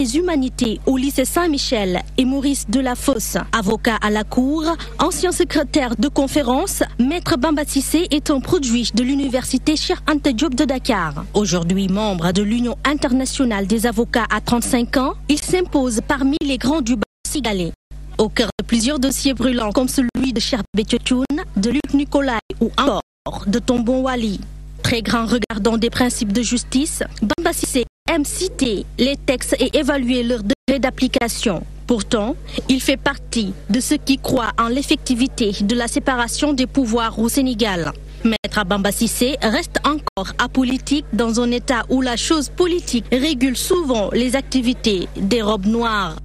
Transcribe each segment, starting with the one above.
des humanités au lycée Saint-Michel et Maurice Delafosse. Avocat à la cour, ancien secrétaire de conférence, Maître Bamba Cissé est un produit de l'université Cheikh Anta Diop de Dakar. Aujourd'hui membre de l'Union internationale des avocats à 35 ans, il s'impose parmi les grands du barreau sénégalais. Au cœur de plusieurs dossiers brûlants comme celui de Cheikh Béthio Thioune, de Luc Nicolaï ou encore de Tombon Wali. Très grand regardant des principes de justice, Bamba Cissé aime citer les textes et évaluer leur degré d'application. Pourtant, il fait partie de ceux qui croient en l'effectivité de la séparation des pouvoirs au Sénégal. Maître Bamba Cissé reste encore apolitique dans un état où la chose politique régule souvent les activités des robes noires.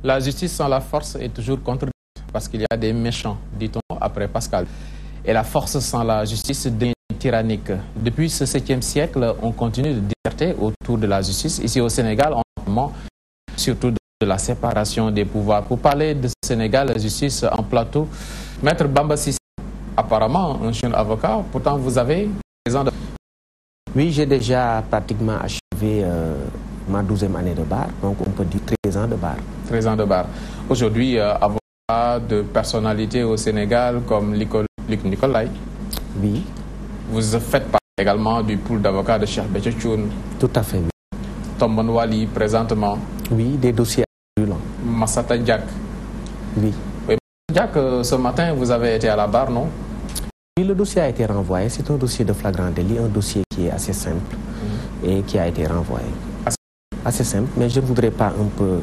La justice sans la force est toujours contredite parce qu'il y a des méchants, dit-on après Pascal. Et la force sans la justice devient tyrannique. Depuis ce 7e siècle, on continue de disserter autour de la justice. Ici au Sénégal, on parle surtout de la séparation des pouvoirs. Pour parler de Sénégal, la justice en plateau, Maître Bamba Cissé, apparemment un jeune avocat, pourtant vous avez 13 ans de... Oui, j'ai déjà pratiquement achevé ma 12e année de bar, donc on peut dire 13 ans de bar. 13 ans de bar. Aujourd'hui, avocat de personnalités au Sénégal comme Luc Nicolaï. Oui. Vous faites partie également du pool d'avocats de Cheikh Béthio Thioune. Tout à fait, oui. Tombon Wali, présentement. Oui, des dossiers brûlants. Massata Diack. Oui. Oui. Diack, ce matin, vous avez été à la barre, non? Oui, le dossier a été renvoyé. C'est un dossier de flagrant délit, un dossier qui est assez simple et qui a été renvoyé. Assez simple, mais je ne voudrais pas un peu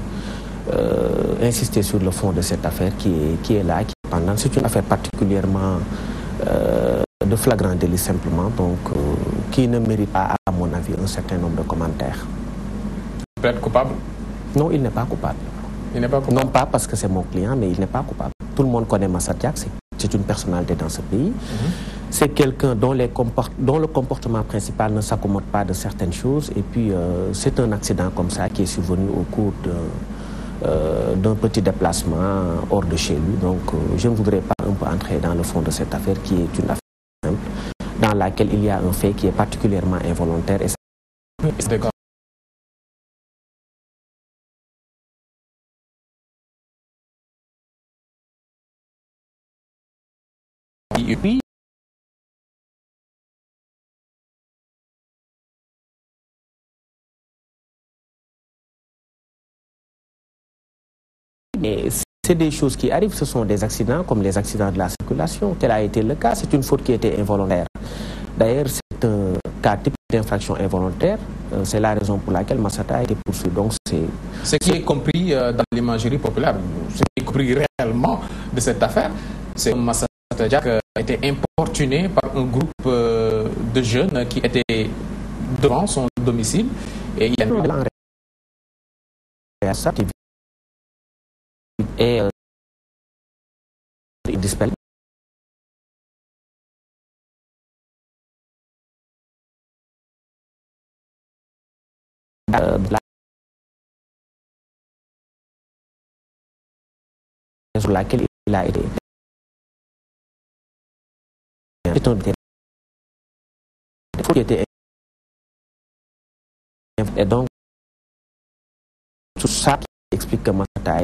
insister sur le fond de cette affaire qui est là, qui est pendante. C'est une affaire particulièrement de flagrant délit simplement, donc qui ne mérite pas, à mon avis, un certain nombre de commentaires. Il peut être coupable? Non, il n'est pas coupable. Il n'est pas coupable? Non pas parce que c'est mon client, mais il n'est pas coupable. Tout le monde connaît Massata Diack, c'est une personnalité dans ce pays. C'est quelqu'un dont le comportement principal ne s'accommode pas de certaines choses. Et puis, c'est un accident comme ça qui est survenu au cours d'un petit déplacement hors de chez lui. Donc, je ne voudrais pas un peu entrer dans le fond de cette affaire qui est une affaire simple, dans laquelle il y a un fait qui est particulièrement involontaire. Et puis, c'est des choses qui arrivent, ce sont des accidents comme les accidents de la circulation. Tel a été le cas, c'est une faute qui était involontaire. D'ailleurs, c'est un cas typique d'infraction involontaire. C'est la raison pour laquelle Massata a été poursuivi. Donc, ce qui est compris dans l'imagerie populaire, ce qui est compris réellement de cette affaire, c'est que Massata Diack a été importuné par un groupe de jeunes qui étaient devant son domicile. Et il y a il disparaît. Sur laquelle il a été. Et donc, tout ça explique que Massata a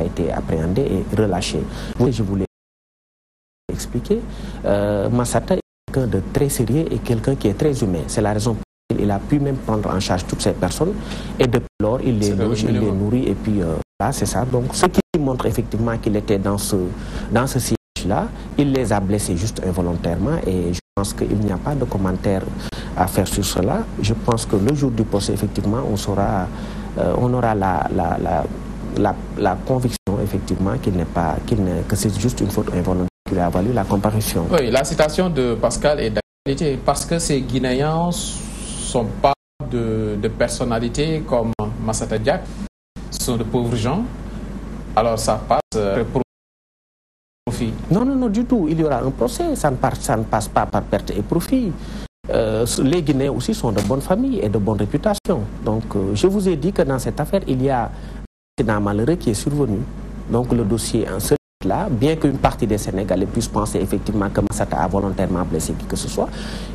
été appréhendé et relâché. Je voulais expliquer, Massata est quelqu'un de très sérieux et quelqu'un qui est très humain. C'est la raison pour laquelle il a pu même prendre en charge toutes ces personnes et depuis lors, il les loge, il les nourrit et puis là, c'est ça. Donc, ce qui montre effectivement qu'il était dans ce siège-là, il les a blessés juste involontairement et je pense qu'il n'y a pas de commentaire à faire sur cela. Je pense que le jour du procès, effectivement, on aura la conviction effectivement que c'est juste une faute involontaire qui lui a valu la comparution. Oui, la citation de Pascal est d'actualité parce que ces Guinéens ne sont pas de personnalités comme Massata Diack, ce sont de pauvres gens, alors ça passe profit. Non, du tout. Il y aura un procès, ça ne passe pas par perte et profit. Les Guinéens aussi sont de bonne famille et de bonne réputation. Donc, je vous ai dit que dans cette affaire, il y a un accident malheureux qui est survenu. Donc, le dossier là, bien qu'une partie des Sénégalais puissent penser effectivement que Massata a volontairement blessé qui que ce soit,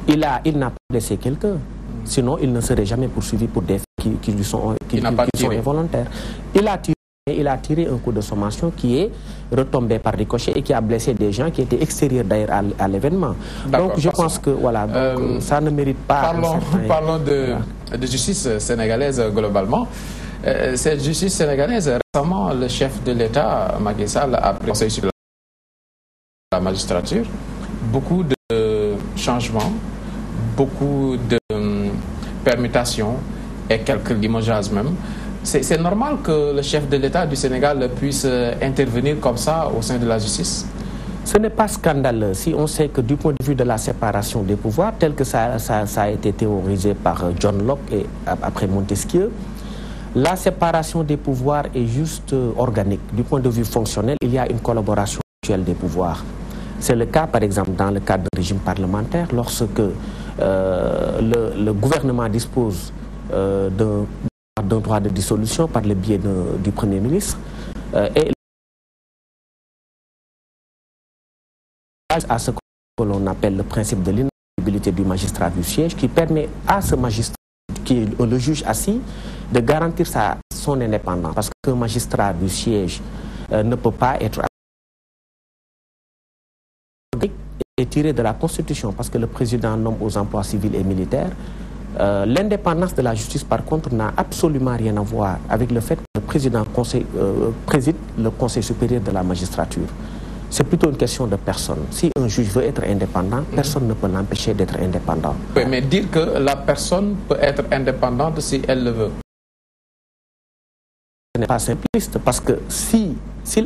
il n'a pas blessé quelqu'un. Sinon, il ne serait jamais poursuivi pour des faits qui lui sont involontaires. Il a tiré un coup de sommation qui est retombé par ricochet et qui a blessé des gens qui étaient extérieurs d'ailleurs à l'événement. Donc je pense que voilà, donc, ça ne mérite pas... Parlons de justice sénégalaise globalement. Cette justice sénégalaise, récemment, le chef de l'État, Macky Sall, a pris conseil sur la magistrature. Beaucoup de changements, beaucoup de permutations et quelques limogeages même. C'est normal que le chef de l'État du Sénégal puisse intervenir comme ça au sein de la justice? Ce n'est pas scandaleux si on sait que du point de vue de la séparation des pouvoirs, tel que ça a été théorisé par John Locke et après Montesquieu, la séparation des pouvoirs est juste organique. Du point de vue fonctionnel, il y a une collaboration mutuelle des pouvoirs. C'est le cas, par exemple, dans le cadre du régime parlementaire, lorsque le gouvernement dispose d'un droit de dissolution par le biais du Premier ministre et à ce que l'on appelle le principe de l'inéligibilité du magistrat du siège qui permet à ce magistrat, qui est le juge assis, de garantir son indépendance. Parce qu'un magistrat du siège ne peut pas être tiré de la Constitution parce que le président nomme aux emplois civils et militaires. L'indépendance de la justice, par contre, n'a absolument rien à voir avec le fait que le président préside le Conseil supérieur de la magistrature. C'est plutôt une question de personne. Si un juge veut être indépendant, personne ne peut l'empêcher d'être indépendant. Oui, mais dire que la personne peut être indépendante si elle le veut. Ce n'est pas simpliste parce que s'il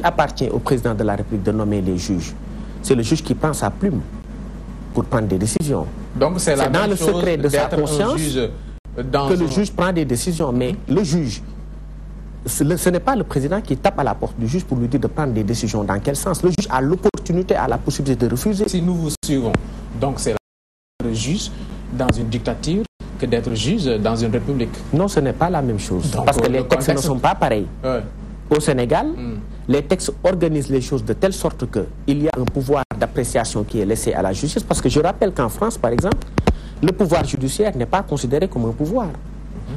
appartient au président de la République de nommer les juges, c'est le juge qui prend sa plume pour prendre des décisions. Donc c'est dans le secret de sa conscience que le juge prend des décisions. Mais le juge, ce n'est pas le président qui tape à la porte du juge pour lui dire de prendre des décisions. Dans quel sens? Le juge a l'opportunité, a la possibilité de refuser. Si nous vous suivons, donc c'est le juge dans une dictature que d'être juge dans une république. Non, ce n'est pas la même chose. Donc, parce que les textes ne sont pas pareils. Au Sénégal, les textes organisent les choses de telle sorte qu'il y a un pouvoir d'appréciation qui est laissé à la justice. Parce que je rappelle qu'en France, par exemple, le pouvoir judiciaire n'est pas considéré comme un pouvoir.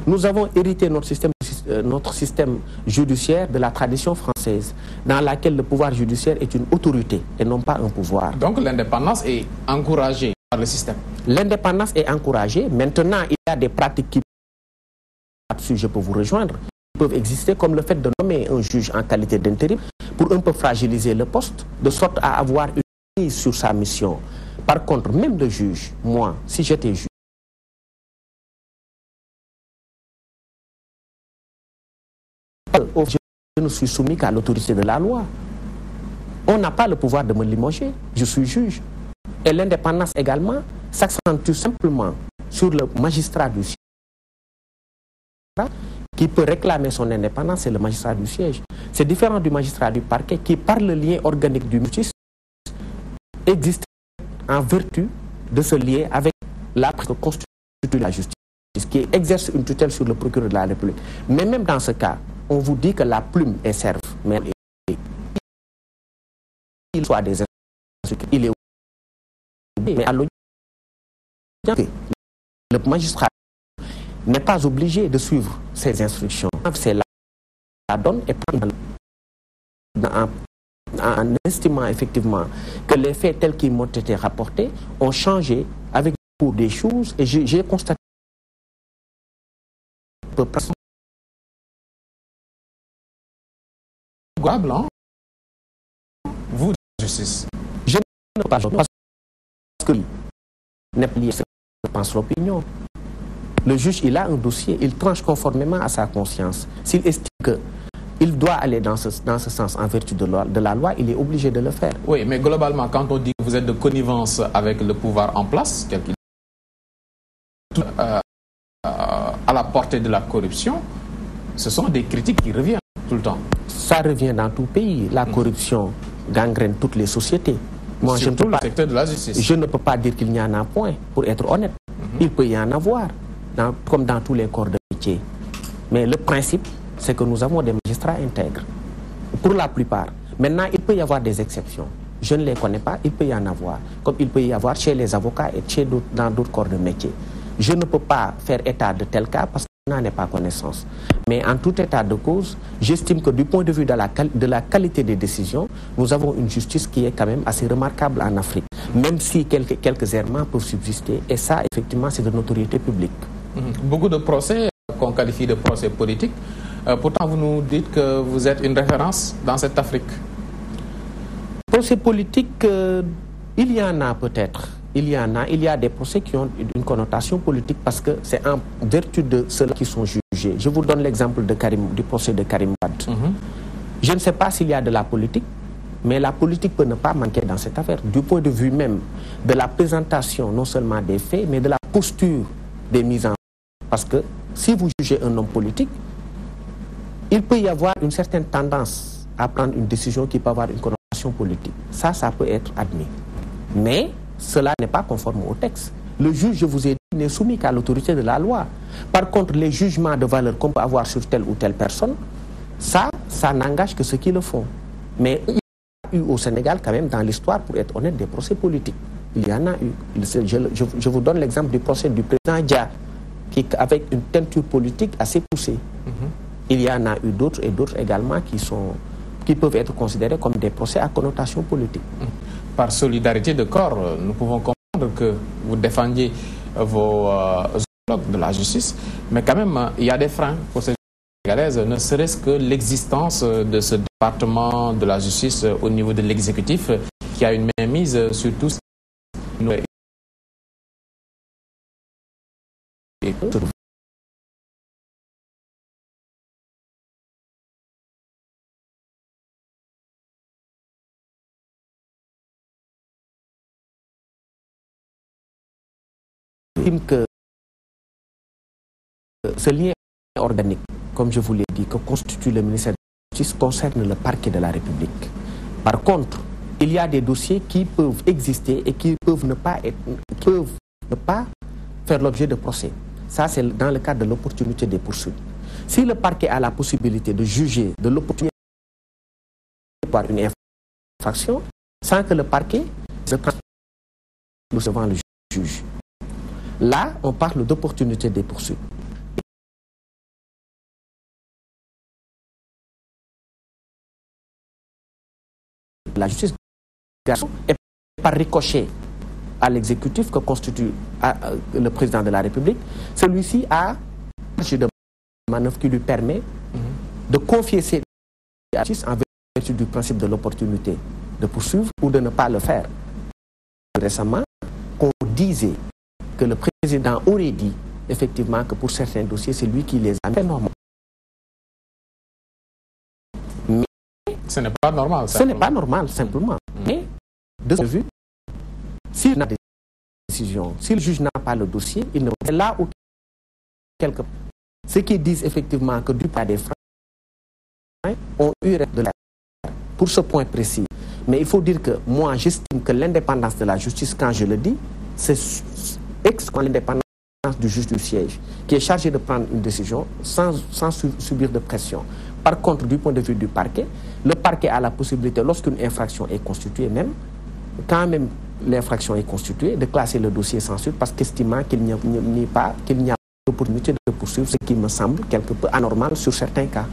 Nous avons hérité notre système judiciaire de la tradition française, dans laquelle le pouvoir judiciaire est une autorité et non pas un pouvoir. Donc l'indépendance est encouragée par le système. L'indépendance est encouragée. Maintenant, il y a des pratiques qui, là-dessus, je peux vous rejoindre, peuvent exister, comme le fait de nommer un juge en qualité d'intérim pour un peu fragiliser le poste, de sorte à avoir une prise sur sa mission. Par contre, même le juge, moi, si j'étais juge, je ne suis soumis qu'à l'autorité de la loi. On n'a pas le pouvoir de me limoger, je suis juge. Et l'indépendance également s'accentue simplement sur le magistrat du siège. Qui peut réclamer son indépendance, c'est le magistrat du siège. C'est différent du magistrat du parquet qui, par le lien organique du justice, existe en vertu de ce lien avec l'acte que constitue la justice, qui exerce une tutelle sur le procureur de la République. Mais même dans ce cas, on vous dit que la plume est serve, mais il soit des instructions, il est mais à l'audience, le magistrat n'est pas obligé de suivre ces instructions. C'est la donne et en estimant effectivement que les faits tels qu'ils m'ont été rapportés ont changé avec le cours des choses et j'ai constaté vous, justice. Je ne pas parce que n'est pas lié, je pense l'opinion. Le juge, il a un dossier, il tranche conformément à sa conscience. S'il estime qu'il doit aller dans ce sens en vertu de la loi, il est obligé de le faire. Oui, mais globalement, quand on dit que vous êtes de connivence avec le pouvoir en place, quel qu'il soit, à la portée de la corruption, ce sont des critiques qui reviennent tout le temps. Ça revient dans tout pays. La corruption gangrène toutes les sociétés. Moi, surtout le secteur de la justice. Je ne peux pas dire qu'il n'y en a point, pour être honnête. Il peut y en avoir, comme dans tous les corps de métier. Mais le principe, c'est que nous avons des magistrats intègres. Pour la plupart. Maintenant, il peut y avoir des exceptions. Je ne les connais pas, il peut y en avoir. Comme il peut y avoir chez les avocats et dans d'autres corps de métier. Je ne peux pas faire état de tel cas parce que je n'en ai pas connaissance. Mais en tout état de cause, j'estime que du point de vue de la qualité des décisions, nous avons une justice qui est quand même assez remarquable en Afrique. Même si quelques errements peuvent subsister. Et ça, effectivement, c'est de notoriété publique. Beaucoup de procès qu'on qualifie de procès politiques. Pourtant, vous nous dites que vous êtes une référence dans cette Afrique. Procès politiques, il y en a peut-être. Il y a des procès qui ont une connotation politique parce que c'est en vertu de ceux-là qui sont jugés. Je vous donne l'exemple du procès de Karim Wade. Je ne sais pas s'il y a de la politique, mais la politique peut ne pas manquer dans cette affaire. Du point de vue même de la présentation, non seulement des faits, mais de la posture des mises en œuvre. Parce que si vous jugez un homme politique, il peut y avoir une certaine tendance à prendre une décision qui peut avoir une connotation politique. Ça peut être admis. Mais cela n'est pas conforme au texte. Le juge, je vous ai dit, n'est soumis qu'à l'autorité de la loi. Par contre, les jugements de valeur qu'on peut avoir sur telle ou telle personne, ça n'engage que ceux qui le font. Mais il y a eu au Sénégal, quand même, dans l'histoire, pour être honnête, des procès politiques. Il y en a eu. Je vous donne l'exemple du procès du président Dia, avec une teinture politique assez poussée. Il y en a eu d'autres et d'autres également qui peuvent être considérés comme des procès à connotation politique. Par solidarité de corps, nous pouvons comprendre que vous défendiez vos homologues de la justice, mais quand même, il y a des freins pour ces sénégalaises, ne serait-ce que l'existence de ce département de la justice au niveau de l'exécutif qui a une mainmise sur tous. Que ce lien organique, comme je vous l'ai dit, que constitue le ministère de la Justice concerne le parquet de la République. Par contre, il y a des dossiers qui peuvent exister et qui peuvent ne pas faire l'objet de procès. Ça, c'est dans le cadre de l'opportunité des poursuites. Si le parquet a la possibilité de juger de l'opportunité par une infraction, sans que le parquet se transforme devant le juge. Là, on parle d'opportunité des poursuites. La justice est par ricochet à l'exécutif que constitue le président de la République. Celui-ci a un marge de manœuvre qui lui permet de confier ses justice en vertu du principe de l'opportunité de poursuivre ou de ne pas le faire. Récemment, on disait que le président aurait dit effectivement que pour certains dossiers, c'est lui qui les a fait normalement. Mais ce n'est pas normal. Ce n'est pas normal, simplement. Mais, de ce vue, s'il n'a des décisions, si le juge n'a pas le dossier, il ne peut pas. Là où ceux qui disent effectivement que du pas des freins ont eu de la pour ce point précis. Mais il faut dire que moi, j'estime que l'indépendance de la justice, quand je le dis, c'est l'indépendance du juge du siège, qui est chargé de prendre une décision sans subir de pression. Par contre, du point de vue du parquet, le parquet a la possibilité, lorsqu'une infraction est constituée même, quand même l'infraction est constituée, de classer le dossier sans suite parce qu'estimant qu'il n'y a pas d'opportunité de poursuivre, ce qui me semble quelque peu anormal sur certains cas.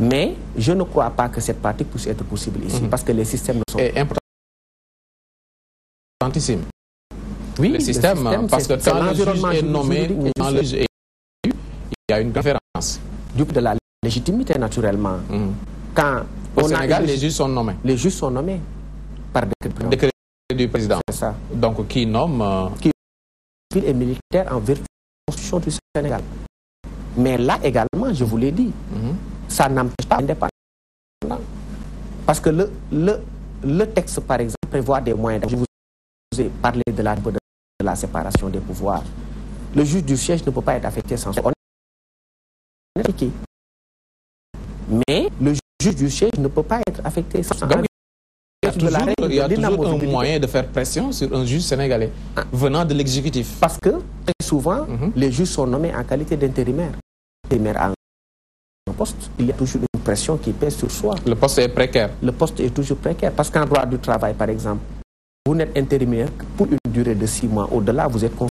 Mais je ne crois pas que cette pratique puisse être possible ici parce que les systèmes ne sont pas importantissime. Oui, le système parce que quand le juge est nommé ou quand le juge est élu, il y a une différence. De la légitimité, naturellement. Quand au Sénégal, les juges sont nommés. Les juges sont nommés par décret du président. C'est ça. Donc, qui nomme qui est militaire en vertu de la Constitution du Sénégal. Mais là également, je vous l'ai dit, ça n'empêche pas l'indépendance. Parce que le texte, par exemple, prévoit des moyens. Je vous ai parlé de la séparation des pouvoirs. Le juge du siège ne peut pas être affecté sans son. Mais le juge du siège ne peut pas être affecté sans son. Donc, il y a toujours un moyen de faire pression sur un juge sénégalais venant de l'exécutif. Parce que très souvent, les juges sont nommés en qualité d'intérimaire. L'intérimaire a un poste, il y a toujours une pression qui pèse sur soi. Le poste est précaire. Le poste est toujours précaire. Parce qu'en droit du travail, par exemple, vous n'êtes intérimaire que pour une durée de 6 mois. Au-delà, vous êtes